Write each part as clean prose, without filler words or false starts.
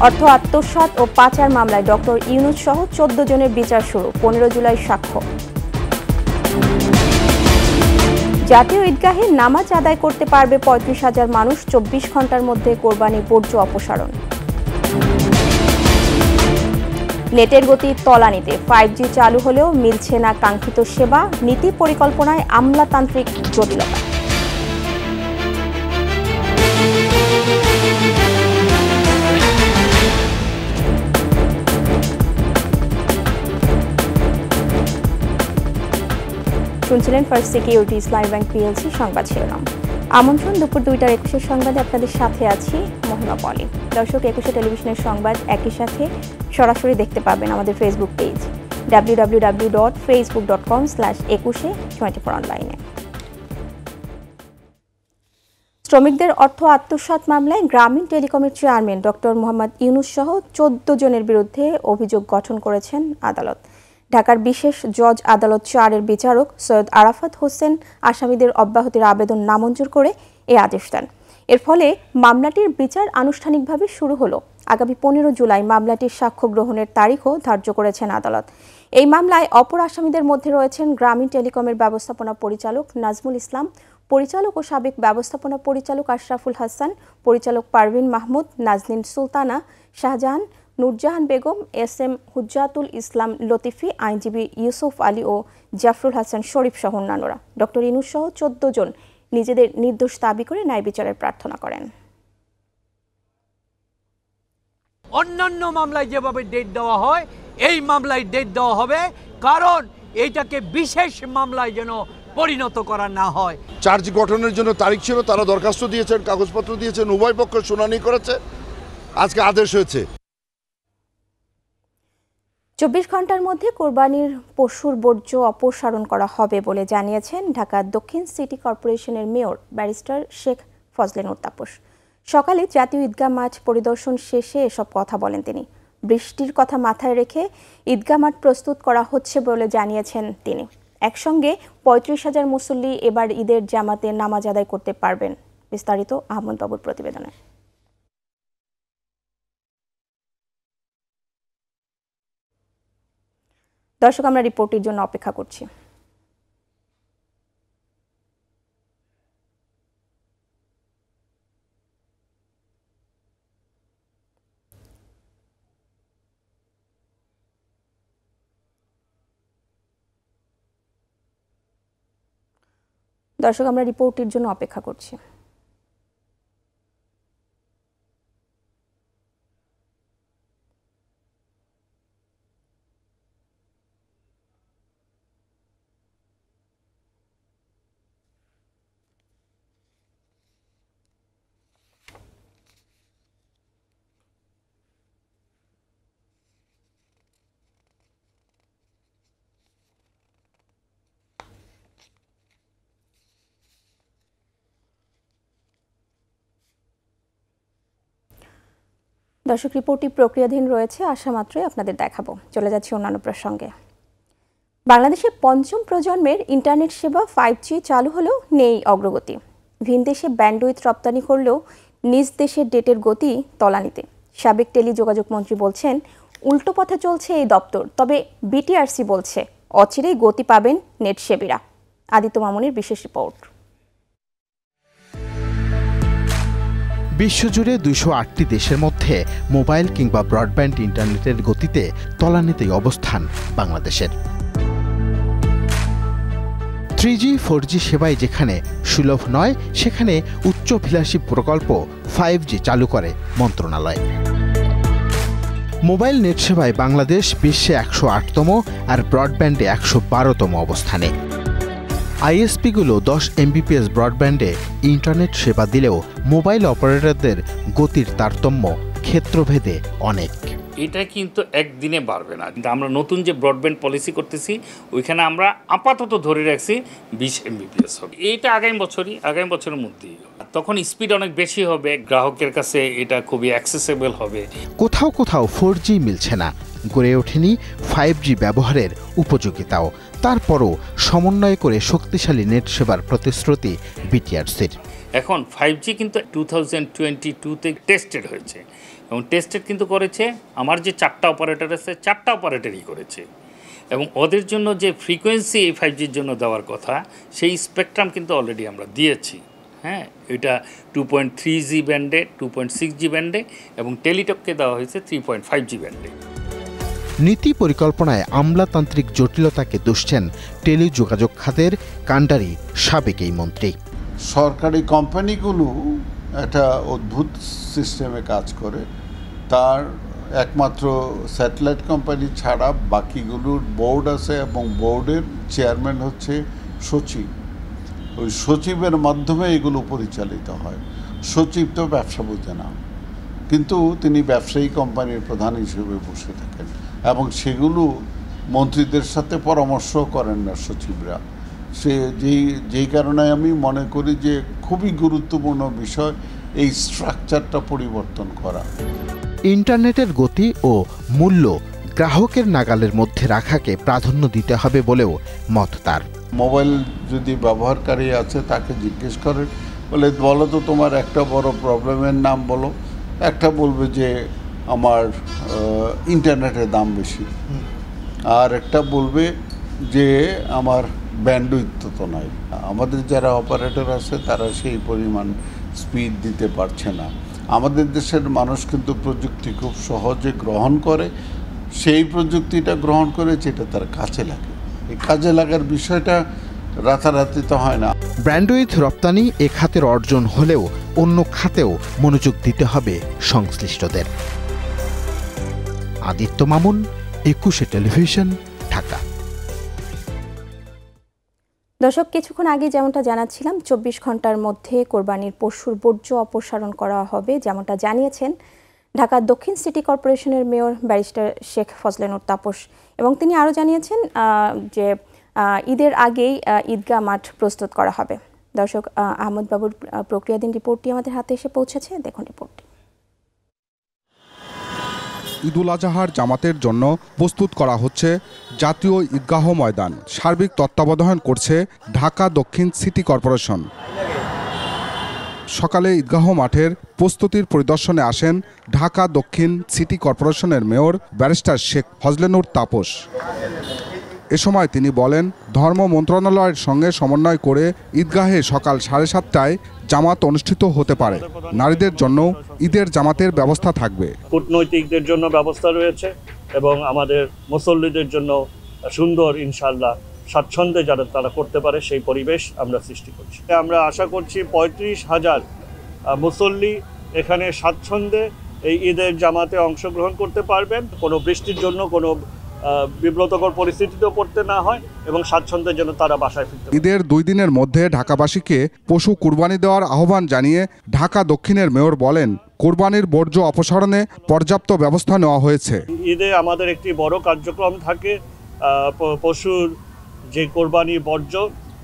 অর্থ আত্মসাৎ ও পাচার মামলায় ডক্টর ইউনূস সহ 14 জনের বিচার শুরু, 15 জুলাই সাক্ষ্য। জাতীয় ঈদগাহে নামাজ আদায় করতে পারবে 35,000 মানুষ, 24 ঘন্টার মধ্যে কোরবানি বর্জ্য অপসারণ। নেটের গতি তলানিতে, 5G চালু হলেও মিলছে না কাঙ্ক্ষিত সেবা, নীতি পরিকল্পনায় আমলাতান্ত্রিক জটিলতা। শুনছিলেন ফার্স্ট সিকিউরিটি ইসলামী ব্যাংক পিএলসি সংবাদ শিরোনাম। আমন্ত্রণ দুপুর 2টার 21 সংবাদে আপনাদের সাথে আছি মহিমা পলি। দর্শক, 21 টেলিভিশনের সংবাদ একই সাথে সরাসরি দেখতে পাবেন আমাদের ফেসবুক পেজ www.facebook.com/2124 শ্রমিকদের অর্থ আত্মসাৎ মামলায় গ্রামীণ টেলিকমের চেয়ারম্যান ডক্টর মোহাম্মদ ইউনূস সহ 14 জনের বিরুদ্ধে অভিযোগ গঠন করেছেন আদালত। ঢাকার বিশেষ জজ আদালত 4-এর বিচারক সৈয়দ আরাফাত হোসেন আসামিদের অব্যাহতির আবেদন নামঞ্জুর করে এই আদেশ দেন। এর ফলে মামলাটির বিচার আনুষ্ঠানিকভাবে শুরু হলো। আগামী 15 জুলাই মামলাটির সাক্ষ্য গ্রহণের তারিখও ধার্য করেছেন আদালত। এই মামলায় অপর আসামিদের মধ্যে রয়েছেন গ্রামীণ টেলিকমের ব্যবস্থাপনা পরিচালক নাজমুল ইসলাম, পরিচালক ও সাবেক ব্যবস্থাপনা পরিচালক আশরাফুল হাসান, পরিচালক পারভিন মাহমুদ, নাজনীন সুলতানা, শাহজাহান, নুরজাহান বেগম, SM হুজ্জাতুল ইসলাম লতিফি, আইনজীবী ইউসুফ আলী ও জাফরুল হাসান শরীফ সহ অন্যান্যরা। ডক্টর ইউনূস সহ 14 জন নিজেদের নির্দোষ দাবি করে ন্যায় বিচারের প্রার্থনা করেন। অন্যান্য মামলায় যেভাবে ডেট দেওয়া হয় এই মামলায় ডেট দেওয়া হবে, কারণ এইটাকে বিশেষ মামলায় যেন পরিণত করা না হয়। চার্জ গঠনের জন্য তারিখ ছিল, তারা দরখাস্ত দিয়েছেন, কাগজপত্র দিয়েছেন, উভয় পক্ষ শুনানি করেছে, আজকে আদেশ হয়েছে। 24 ঘন্টার মধ্যে কোরবানির পশুর বর্জ্য অপসারণ করা হবে বলে জানিয়েছেন ঢাকা দক্ষিণ সিটি কর্পোরেশনের মেয়র ব্যারিস্টার শেখ ফজলে-নূর তাপস। সকালে জাতীয় ঈদগাহ মাঠ পরিদর্শন শেষে এসব কথা বলেন তিনি। বৃষ্টির কথা মাথায় রেখে ঈদগাহ মাঠ প্রস্তুত করা হচ্ছে বলে জানিয়েছেন তিনি। একসঙ্গে 35,000 মুসল্লি এবার ঈদের জামাতে নামাজ আদায় করতে পারবেন। বিস্তারিত আহমদ বাবুর প্রতিবেদনে। দর্শক, আমরা রিপোর্টের জন্য অপেক্ষা করছি। দর্শক, আমরা রিপোর্টের জন্য অপেক্ষা করছি। দর্শক, রিপোর্টটি প্রক্রিয়াধীন রয়েছে, আসা মাত্রই আপনাদের দেখাবো। চলে যাচ্ছি অন্যান্য প্রসঙ্গে। বাংলাদেশে 5ম প্রজন্মের ইন্টারনেট সেবা 5G চালু হলেও নেই অগ্রগতি। ভিনদেশে ব্যান্ডউইথ রপ্তানি করলেও নিজ দেশের ডেটের গতি তলানিতে। সাবেক টেলিযোগাযোগ মন্ত্রী বলছেন উল্টো পথে চলছে এই দপ্তর, তবে বিটিআরসি বলছে অচিরেই গতি পাবেন নেটসেবীরা। আদিত্য মামুনের বিশেষ রিপোর্ট। বিশ্বজুড়ে 208টি দেশের মধ্যে মোবাইল কিংবা ব্রডব্যান্ড ইন্টারনেটের গতিতে তলানিতেই অবস্থান বাংলাদেশের। 3G 4G সেবায় যেখানে সুলভ নয়, সেখানে উচ্চভিলাষী প্রকল্প 5G চালু করে মন্ত্রণালয়। মোবাইল নেট সেবায় বাংলাদেশ বিশ্বে 108তম আর ব্রডব্যান্ডে 112তম অবস্থানে। আইএসপিগুলো 10 Mbps ব্রডব্যান্ডে ইন্টারনেট সেবা দিলেও মোবাইল অপারেটরদের গতির তারতম্য ক্ষেত্রভেদে অনেক। এটা কিন্তু একদিনে বাড়বে না। আমরা নতুন যে ব্রডব্যান্ড পলিসি করতেছি ওইখানে আমরা আপাতত ধরে রাখছি 20 Mbps হবে। এইটা আগামী বছরের মধ্যেই, তখন স্পিড অনেক বেশি হবে, গ্রাহকের কাছে এটা খুবই অ্যাক্সেসেবল হবে। কোথাও কোথাও 4G মিলছে না, গড়ে ওঠেনি 5G ব্যবহারের উপযোগিতাও। তারপরও সমন্বয় করে শক্তিশালী নেট সেবার প্রতিশ্রুতি বিটিআরসির। এখন 5G কিন্তু 2022-তে টেস্টেড হয়েছে। এবং টেস্টেড কিন্তু করেছে আমার যে 4টা অপারেটর আছে 4টা অপারেটরই করেছে এবং ওদের জন্য যে ফ্রিকোয়েন্সি এই 5Gর জন্য দেওয়ার কথা সেই স্পেকট্রাম কিন্তু অলরেডি আমরা দিয়েছি। হ্যাঁ, এটা 2.3G ব্যান্ডে, 2.6G ব্যান্ডে এবং টেলিটককে দেওয়া হয়েছে 3.5G ব্যান্ডে। নীতি পরিকল্পনায় আমলাতান্ত্রিক জটিলতাকে দুষছেন টেলিযোগাযোগ খাতের কাণ্ডারি সাবেক এই মন্ত্রী। সরকারি কোম্পানিগুলো একটা অদ্ভুত সিস্টেমে কাজ করে, তার একমাত্র স্যাটেলাইট কোম্পানি ছাড়া বাকিগুলোর বোর্ড আছে এবং বোর্ডের চেয়ারম্যান হচ্ছে সচিব। ওই সচিবের মাধ্যমে এগুলো পরিচালিত হয়। সচিব তো ব্যবসা বোঝে না, কিন্তু তিনি ব্যবসায়ী কোম্পানির প্রধান হিসেবে বসে থাকেন এবং সেগুলো মন্ত্রীদের সাথে পরামর্শ করেন না সচিবরা। যেই কারণে আমি মনে করি যে খুবই গুরুত্বপূর্ণ বিষয় এই স্ট্রাকচারটা পরিবর্তন করা। ইন্টারনেটের গতি ও মূল্য গ্রাহকের নাগালের মধ্যে রাখাকে প্রাধান্য দিতে হবে বলেও মত তার। মোবাইল যদি ব্যবহারকারী আছে তাকে জিজ্ঞেস করেন, বলো তো তোমার একটা বড় প্রবলেমের নাম বলো। একটা বলবে যে আমার ইন্টারনেটের দাম বেশি, আর একটা বলবে যে আমার ব্যান্ডউইথ তো নাই। আমাদের যারা অপারেটর আছে তারা সেই পরিমাণ স্পিড দিতে পারছে না। আমাদের দেশের মানুষ কিন্তু প্রযুক্তি খুব সহজে গ্রহণ করে, সেই প্রযুক্তিটা গ্রহণ করে যেটা তার কাজে লাগে। এই কাজে লাগার বিষয়টা রাতারাতি তো হয় না। ব্র্যান্ডউইথ রপ্তানি এ খাতের অর্জন হলেও অন্য খাতেও মনোযোগ দিতে হবে সংশ্লিষ্টদের। আদিত্য মামুন, 21 টেলিভিশন, ঢাকা। দর্শক, কিছুক্ষণ আগে যেমনটা জানাচ্ছিলাম 24 ঘন্টার মধ্যে কোরবানির পশুর বর্জ্য অপসারণ করা হবে, যেমনটা জানিয়েছেন ঢাকা দক্ষিণ সিটি কর্পোরেশনের মেয়র ব্যারিস্টার শেখ ফজলে নূর তাপস। এবং তিনি আরও জানিয়েছেন যে ঈদের আগেই ঈদগাহ মাঠ প্রস্তুত করা হবে। দর্শক, আহমদ বাবুর প্রক্রিয়াধীন রিপোর্টটি আমাদের হাতে এসে পৌঁছেছে, দেখুন রিপোর্টটি। ঈদুল আজহার জামাতের জন্য প্রস্তুত করা হচ্ছে জাতীয় ঈদগাহ ময়দান। সার্বিক তত্ত্বাবধান করছে ঢাকা দক্ষিণ সিটি কর্পোরেশন। সকালে ঈদগাহ মাঠের প্রস্তুতির পরিদর্শনে আসেন ঢাকা দক্ষিণ সিটি কর্পোরেশনের মেয়র ব্যারিস্টার শেখ ফজলে নূর তাপস। এ সময় তিনি বলেন, ধর্ম মন্ত্রণালয়ের সঙ্গে সমন্বয় করে ঈদগাহে সকাল 7:30টায় জামাত অনুষ্ঠিত হতে পারে। নারীদের জন্য ঈদের জামাতের ব্যবস্থা থাকবে। কূটনৈতিকদের জন্য ব্যবস্থা রয়েছে এবং আমাদের মুসল্লিদের জন্য সুন্দর ইনশাআল্লাহ স্বাচ্ছন্দ্যে যারা তারা করতে পারে সেই পরিবেশ আমরা সৃষ্টি করছি। আমরা আশা করছি 35,000 মুসল্লি এখানে স্বাচ্ছন্দ্যে এই ঈদের জামাতে অংশগ্রহণ করতে পারবেন, কোনো বৃষ্টির জন্য কোনো বিব্রতকর পরিস্থিতিতেও পড়তে না হয় এবং স্বাচ্ছন্দ্যের জন্য তারা বাসায় ফিরতে। ঈদের 2 দিনের মধ্যে ঢাকাবাসীকে পশু কুরবানি দেওয়ার আহ্বান জানিয়ে ঢাকা দক্ষিণের মেয়র বলেন, কোরবানির বর্জ্য অপসারণে পর্যাপ্ত ব্যবস্থা নেওয়া হয়েছে। ঈদে আমাদের একটি বড় কার্যক্রম থাকে, পশুর যে কোরবানি বর্জ্য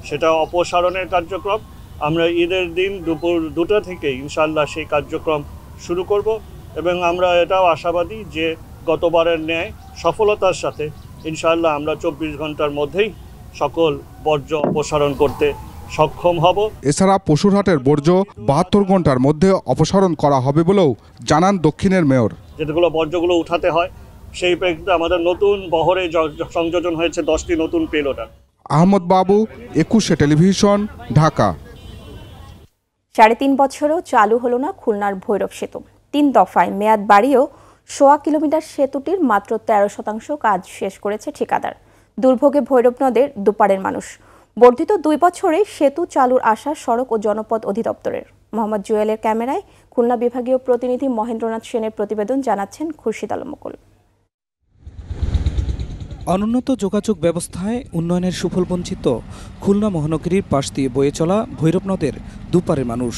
সেটা অপসারণের কার্যক্রম। আমরা ঈদের দিন দুপুর 2টা থেকে ইনশাআল্লাহ সেই কার্যক্রম শুরু করব এবং আমরা এটাও আশাবাদী যে গতবারের ন্যায় সফলতার সাথে ইনশাআল্লাহ আমরা 24 ঘন্টার মধ্যেই সকল বর্জ্য অপসারণ করতে সক্ষম হব। এছাড়া পশুরহাটের বর্জ্য 72 ঘন্টার মধ্যে অপসারণ করা হবে বলেও জানান দক্ষিণের মেয়র। যেগুলো বর্জ্যগুলো উঠাতে হয় সেই প্রেক্ষিতে আমাদের নতুন বহরে সংযোজন হয়েছে 10টি নতুন পেলোডার। আহমদ বাবু, 21 টেলিভিশন, ঢাকা। 3.5 বছরও চালু হলো না খুলনার ভৈরব সেতু। 3 দফায় মেয়াদ বাড়িয়েও 1.25 কিলোমিটার সেতুটির মাত্র 13% কাজ শেষ করেছে ঠিকাদার। দুর্ভোগে ভৈরব নদের দুপারের মানুষ। বর্ধিত 2 বছরে সেতু চালুর আশা সড়ক ও জনপথ অধিদপ্তরের। মোহাম্মদ জুয়েলের ক্যামেরায় খুলনা বিভাগীয় প্রতিনিধি মহেন্দ্রনাথ সেনের প্রতিবেদন, জানাচ্ছেন খুরশিদ আলম মুকুল। অনুন্নত যোগাযোগ ব্যবস্থায় উন্নয়নের সুফল বঞ্চিত খুলনা মহানগরীর পাশ দিয়ে বয়ে চলা ভৈরব নদের দুপারের মানুষ।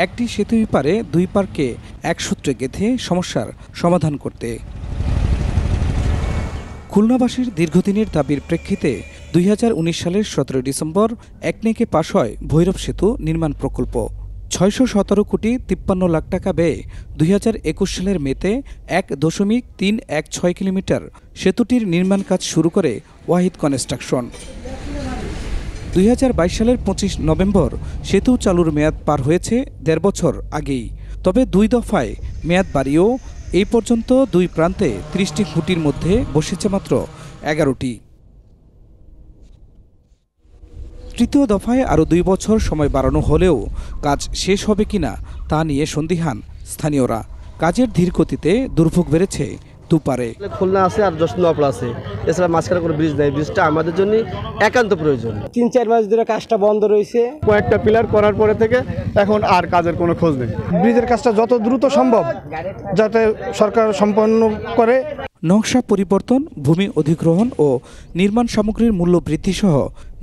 একটি সেতুর পারে 2 পারকে এক সূত্রে গেঁথে সমস্যার সমাধান করতে খুলনাবাসীর দীর্ঘদিনের দাবির প্রেক্ষিতে 2019 সালের 17 ডিসেম্বর একনেকে পাশ হয় ভৈরব সেতু নির্মাণ প্রকল্প। 617 কোটি 53 লাখ টাকা ব্যয়ে 2021 সালের মেতে 1.316 কিলোমিটার সেতুটির নির্মাণ কাজ শুরু করে ওয়াহিদ কনস্ট্রাকশন। 2022 সালের 25 নভেম্বর সেতু চালুর মেয়াদ পার হয়েছে 1.5 বছর আগেই। তবে 2 দফায় মেয়াদ বাড়িয়েও এই পর্যন্ত দুই প্রান্তে ৩০টি খুঁটির মধ্যে বসেছে মাত্র ১১টি। তৃতীয় দফায় আরও ২ বছর সময় বাড়ানো হলেও কাজ শেষ হবে কিনা তা নিয়ে সন্দিহান স্থানীয়রা। কাজের ধীরগতিতে দুর্ভোগ বেড়েছে দুপারে। খুলনা আছে আর জশনগর আছে, এছাড়া মাঝখানে কোনো ব্রিজ নেই। ব্রিজটা আমাদের জন্য একান্ত প্রয়োজন। ৩-৪ মাস ধরে কাজটা বন্ধ রয়েছে। কয়েকটা পিলার করার পরে থেকে এখন আর কাজের কোনো খোঁজ নেই। ব্রিজের কাজটা যত দ্রুত সম্ভব যাতে সরকার সম্পন্ন করে। নকশা পরিবর্তন, ভূমি অধিগ্রহণ ও নির্মাণ সামগ্রীর মূল্য বৃদ্ধি সহ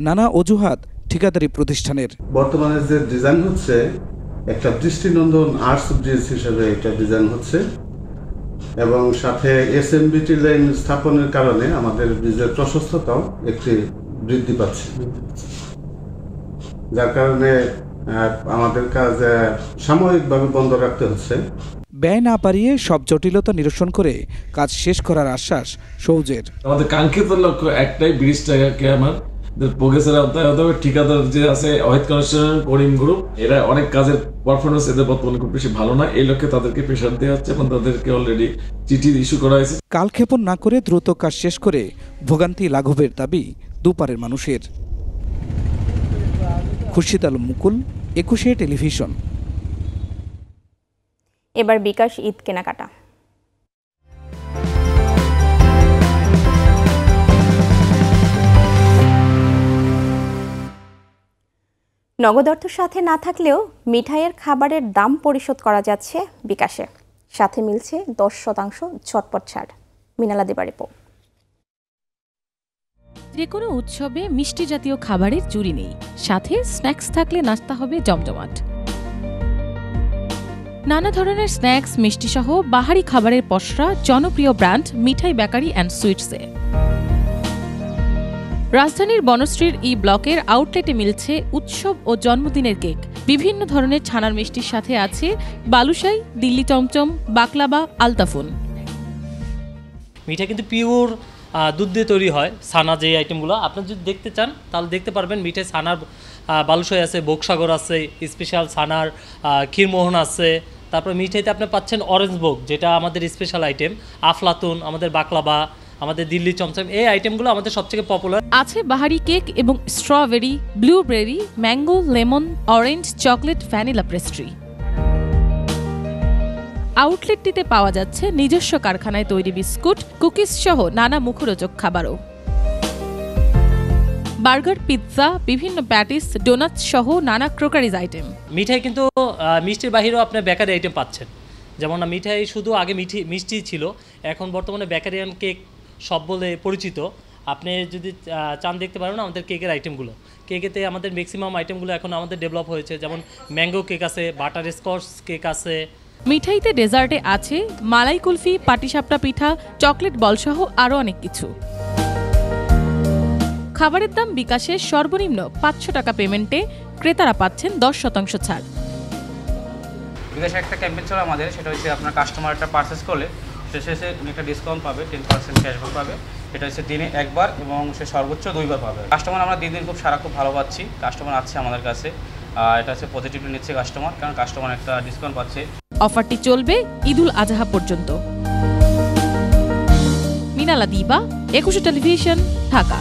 নানা অজুহাত ঠিকাদারি প্রতিষ্ঠানের। বর্তমানে যে ডিজাইন হচ্ছে একটা দৃষ্টিনন্দন আর্টস ব্রিজ হিসেবে এটা ডিজাইন হচ্ছে এবং সাথে এসএমবিটি লাইন স্থাপনের কারণে আমাদের ব্রিজের প্রশস্ততাও একটি বৃদ্ধি পাচ্ছে, যার কারণে আমাদের কাজ সাময়িকভাবে বন্ধ রাখতে হচ্ছে। ব্যয় না বাড়িয়ে সব জটিলতা নিরসন করে কাজ শেষ করার আশ্বাস সৌজের। আমাদের কাঙ্ক্ষিত লক্ষ্য একটাই, ব্রিজটাকে আমার প্রোগ্রেসের আওতায় হতে হবে। ঠিকাদার যে আছে অহিত কনস্ট্রাকশন, করিম গ্রুপ, এরা অনেক কাজের পারফরমেন্স এদের বর্তমানে খুব বেশি ভালো না। এই লক্ষ্যে তাদেরকে প্রেশার দেওয়া হচ্ছে এবং তাদেরকে অলরেডি চিঠি ইস্যু করা হয়েছে। কালক্ষেপণ না করে দ্রুত কাজ শেষ করে ভোগান্তি লাঘবের দাবি দুপারের মানুষের। খুরশিদ আলম মুকুল, ২১শে টেলিভিশন। এবার বিকাশ ঈদ কেনাকাটা। নগদ অর্থ সাথে না থাকলেও মিঠাইয়ের খাবারের দাম পরিশোধ করা যাচ্ছে বিকাশে। সাথে মিলছে 10% ঝটপট ছাড়। মিনালা দেবার রিপোর্ট। যে কোনো উৎসবে মিষ্টি জাতীয় খাবারের জুড়ি নেই, সাথে স্ন্যাক্স থাকলে নাস্তা হবে জমজমাট। নানা ধরনের স্ন্যাক্স, মিষ্টি সহ বাহারি খাবারের পসরা জনপ্রিয় ব্র্যান্ড মিঠাই বেকারি অ্যান্ড সুইটসে। রাজধানীর বনশ্রীর ই ব্লকের আউটলেটে মিলছে উৎসব ও জন্মদিনের কেক। বিভিন্ন ধরনের ছানার মিষ্টির সাথে আছে বালুশাই, দিল্লি চমচম, বাকলাবা, আলতাফুন। মিঠাই কিন্তু পিওর দুধ দিয়ে তৈরি হয়। ছানা যে আইটেমগুলো আপনারা যদি দেখতে চান তাহলে দেখতে পারবেন। মিঠাই ছানার বালুশাই আছে, ভোগসাগর আছে, স্পেশাল ছানার ক্ষীরমোহন আছে। তারপরে মিঠাইতে আপনি পাচ্ছেন অরেঞ্জ ভোগ, যেটা আমাদের স্পেশাল আইটেম, আফলাতুন, আমাদের বাকলাবা, আমাদের দিল্লি চমচম। এই আইটেমগুলো আমাদের সবথেকে পপুলার। আছে বাহারি কেক এবং strawberry, blueberry, mango, lemon, orange, chocolate, vanilla pastry. আউটলেটটিতে পাওয়া যাচ্ছে নিজস্ব কারখানায় তৈরি বিস্কুট, কুকিজ সহ নানা মুখরোচক খাবারও। বার্গার, পিৎজা, বিভিন্ন প্যাটিস, ডোনাটস সহ নানা ক্রোকারিজ আইটেম। মিঠাই কিন্তু মিষ্টির বাহিরেও আপনি বেকারি আইটেম পাচ্ছেন। যেমন না, মিঠাই শুধু আগে মিষ্টি ছিল, এখন বর্তমানে বেকারিয়ান কেক সব বলে পরিচিত। আপনি যদি চান দেখতে পারেন আমাদের কেকের আইটেমগুলো। কেকেতে আমাদের ম্যাক্সিমাম আইটেমগুলো এখন আমাদের ডেভেলপ হয়েছে, যেমন ম্যাঙ্গো কেক আছে, বাটার স্কচ কেক আছে। মিঠাইতে ডেজার্টে আছে মালাই কুলফি, পাটিসাপটা পিঠা, চকলেট বল সহ আরও অনেক কিছু। খাবারের দাম বিকাশে সর্বনিম্ন 500 টাকা পেমেন্টে ক্রেতারা পাচ্ছেন 10% ছাড়। বিকাশে একটা ক্যাম্পেইন চলে আমাদের, সেটা হচ্ছে আপনার কাস্টমার একটা পারচেস করলে শেষে উনি একটা ডিসকাউন্ট পাবে, 10% ক্যাশব্যাক পাবে। এটা হচ্ছে দিনে একবার এবং সে সর্বোচ্চ 2 বার পাবে। কাস্টমার আমরা দিন দিন খুব ভালো পাচ্ছি। কাস্টমার আছে আমাদের কাছে, এটা হচ্ছে পজিটিভলি নিচ্ছে কাস্টমার, কারণ কাস্টমার একটা ডিসকাউন্ট পাচ্ছে। অফারটি চলবে ঈদুল আজহা পর্যন্ত। মিনালা দিবা, ২১শে টেলিভিশন, ঢাকা।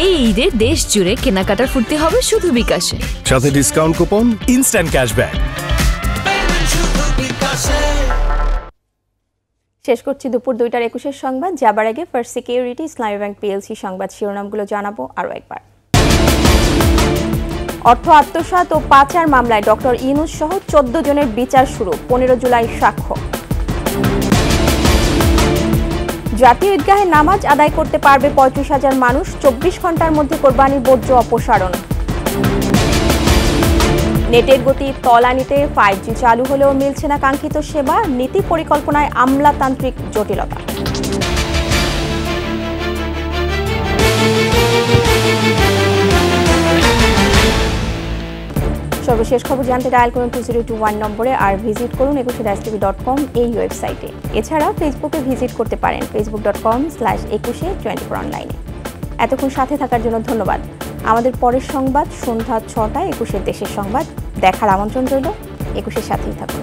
এই ঈদে দেশ জুড়ে কেনাকাটার ফুর্তি হবে শুধু বিকাশে, সাথে ডিসকাউন্ট কুপন, ইনস্ট্যান্ট ক্যাশব্যাক। শেষ করছি দুপুর 2টার 21 সংবাদ। যাবার আগে ফার্স্ট সিকিউরিটি, ইসলামী ব্যাংক পিএলসি সংবাদ শিরোনামগুলো জানাবো আরও একবার। অর্থ আত্মসাৎ ও পাচার মামলায় ডক্টর ইউনূস সহ 14 জনের বিচার শুরু, 15 জুলাই সাক্ষ্য। জাতীয় ঈদগাহে নামাজ আদায় করতে পারবে 35,000 মানুষ, 24 ঘন্টার মধ্যে কোরবানির বর্জ্য অপসারণ। নেটের গতি তলানিতে 5G চালু হলেও মিলছে না কাঙ্ক্ষিত সেবা, নীতি পরিকল্পনায় আমলাতান্ত্রিক জটিলতা। সর্বশেষ খবর জানতে ডায়াল করুন 2021 নম্বরে, আর ভিজিট করুন 21tv.com এই ওয়েবসাইটে। এছাড়া ফেসবুকে ভিজিট করতে পারেন facebook.com/2124 অনলাইনে। এতক্ষণ সাথে থাকার জন্য ধন্যবাদ। আমাদের পরের সংবাদ সন্ধ্যা 6টায় 21 দেশের সংবাদ দেখার আমন্ত্রণ রইল। 21 সাথেই থাকুন।